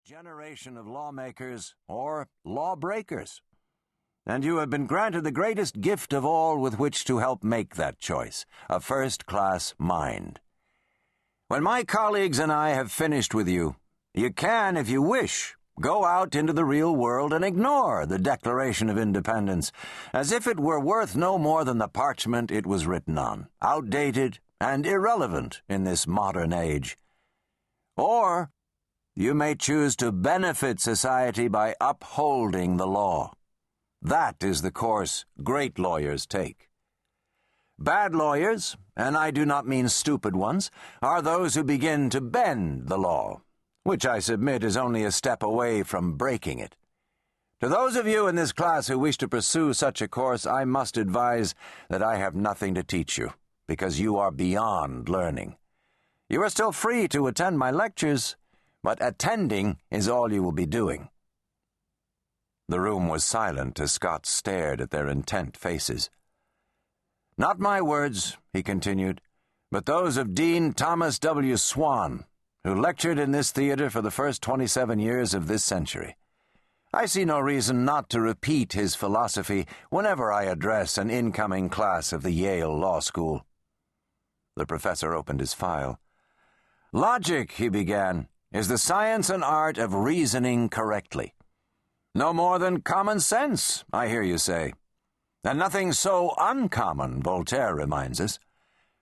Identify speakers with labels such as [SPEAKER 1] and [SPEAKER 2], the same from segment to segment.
[SPEAKER 1] generation of lawmakers or lawbreakers. And you have been granted the greatest gift of all with which to help make that choice, a first-class mind. When my colleagues and I have finished with you, you can, if you wish, go out into the real world and ignore the Declaration of Independence, as if it were worth no more than the parchment it was written on, outdated and irrelevant in this modern age. Or you may choose to benefit society by upholding the law. That is the course great lawyers take. Bad lawyers, and I do not mean stupid ones, are those who begin to bend the law, which I submit is only a step away from breaking it. To those of you in this class who wish to pursue such a course, I must advise that I have nothing to teach you, because you are beyond learning. You are still free to attend my lectures, but attending is all you will be doing. The room was silent as Scott stared at their intent faces. Not my words, he continued, but those of Dean Thomas W. Swan, who lectured in this theater for the first 27 years of this century. I see no reason not to repeat his philosophy whenever I address an incoming class of the Yale Law School. The professor opened his file. Logic, he began, is the science and art of reasoning correctly. No more than common sense, I hear you say. And nothing so uncommon, Voltaire reminds us.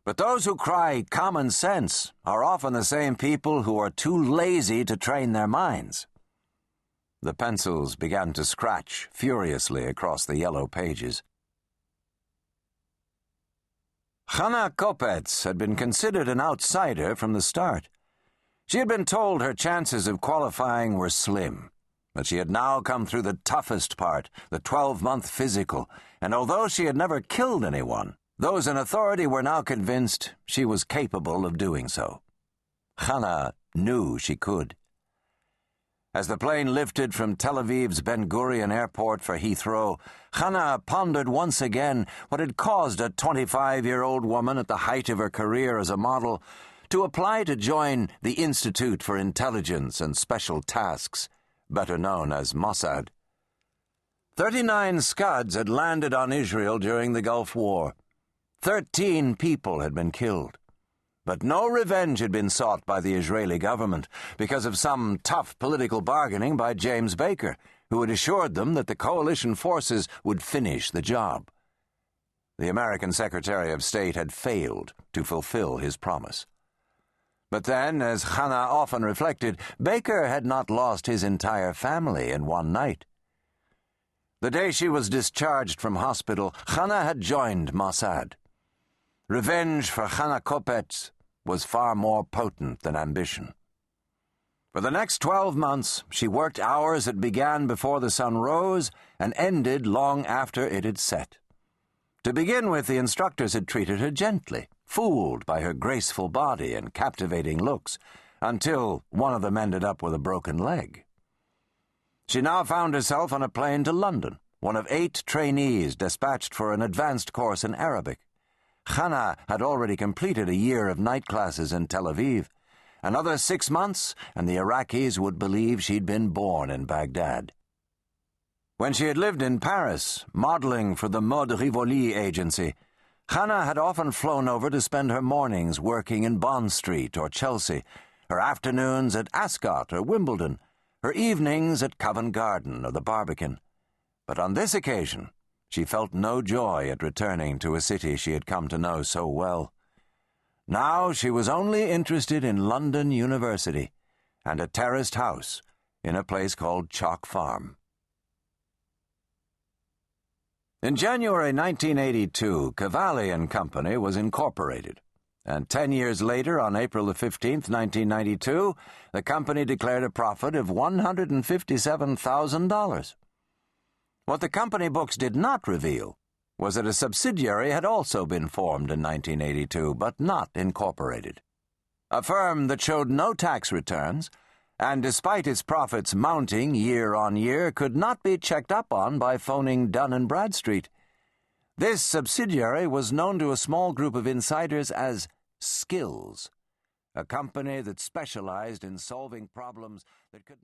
[SPEAKER 1] But those who cry common sense are often the same people who are too lazy to train their minds. The pencils began to scratch furiously across the yellow pages. Hannah Kopetz had been considered an outsider from the start. She had been told her chances of qualifying were slim, but she had now come through the toughest part, the 12-month physical, and although she had never killed anyone, those in authority were now convinced she was capable of doing so. Hannah knew she could. As the plane lifted from Tel Aviv's Ben Gurion Airport for Heathrow, Hannah pondered once again what had caused a 25-year-old woman at the height of her career as a model to apply to join the Institute for Intelligence and Special Tasks, better known as Mossad. 39 Scuds had landed on Israel during the Gulf War. 13 people had been killed. But no revenge had been sought by the Israeli government because of some tough political bargaining by James Baker, who had assured them that the coalition forces would finish the job. The American Secretary of State had failed to fulfill his promise. But then, as Hannah often reflected, Baker had not lost his entire family in one night. The day she was discharged from hospital, Hannah had joined Mossad. Revenge for Hannah Kopetz was far more potent than ambition. For the next 12 months, she worked hours that began before the sun rose and ended long after it had set. To begin with, the instructors had treated her gently, fooled by her graceful body and captivating looks, until one of them ended up with a broken leg. She now found herself on a plane to London, one of 8 trainees dispatched for an advanced course in Arabic. Hannah had already completed a year of night classes in Tel Aviv. Another 6 months, and the Iraqis would believe she'd been born in Baghdad. When she had lived in Paris, modeling for the Mode Rivoli agency, Hannah had often flown over to spend her mornings working in Bond Street or Chelsea, her afternoons at Ascot or Wimbledon, her evenings at Covent Garden or the Barbican. But on this occasion, she felt no joy at returning to a city she had come to know so well. Now she was only interested in London University and a terraced house in a place called Chalk Farm. In January 1982, Cavalli and Company was incorporated, and 10 years later, on April 15, 1992, the company declared a profit of $157,000. What the company books did not reveal was that a subsidiary had also been formed in 1982, but not incorporated. A firm that showed no tax returns, and despite its profits mounting year on year, could not be checked up on by phoning Dun & Bradstreet. This subsidiary was known to a small group of insiders as Skills, a company that specialized in solving problems that could